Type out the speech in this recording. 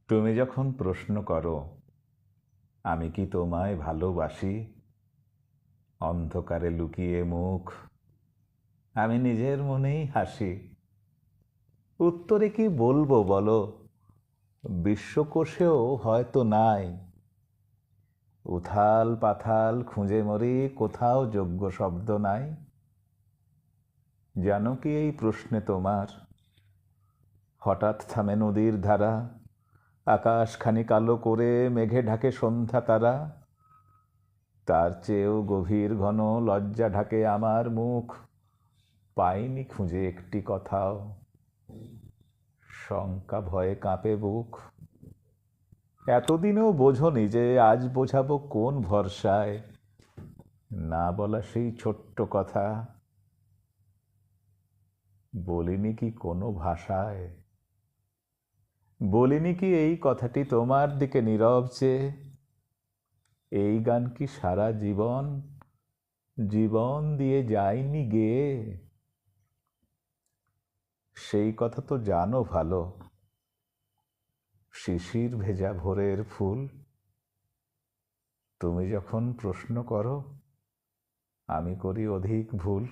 তুমি যখন প্রশ্ন করো আমি কি তোমায় ভালোবাসি, অন্ধকারে লুকিয়ে মুখ আমি নিজের মনেই হাসি। উত্তরে কি বলবো বলো, বিশ্বকোষেও হয়তো নাই। উথাল পাথাল খুঁজে মরি, কোথাও যোগ্য শব্দ নাই। জানো কি এই প্রশ্নে তোমার হঠাৎ থামে নদীর ধারা, আকাশখানি কালো করে মেঘে ঢাকে সন্ধ্যা তারা। তার চেয়েও গভীর ঘন লজ্জা ঢাকে আমার মুখ, পাইনি খুঁজে একটি কথাও, শঙ্কা ভয়ে কাঁপে বুক। এতদিনেও বোঝনি যে আজ বোঝাবো কোন ভরসায়, না বলা সেই ছোট্ট কথা বলিনি কি কোনো ভাষায়। বলিনি কি এই কথাটি তোমার দিকে নীরব চেয়ে, এই গান কি সারা জীবন জীবন দিয়ে যায়নি গেয়ে। সেই কথা তো জানো ভালো, শিশির ভেজা ভোরের ফুল। তুমি যখন প্রশ্ন করো আমি করি অধিক ভুল।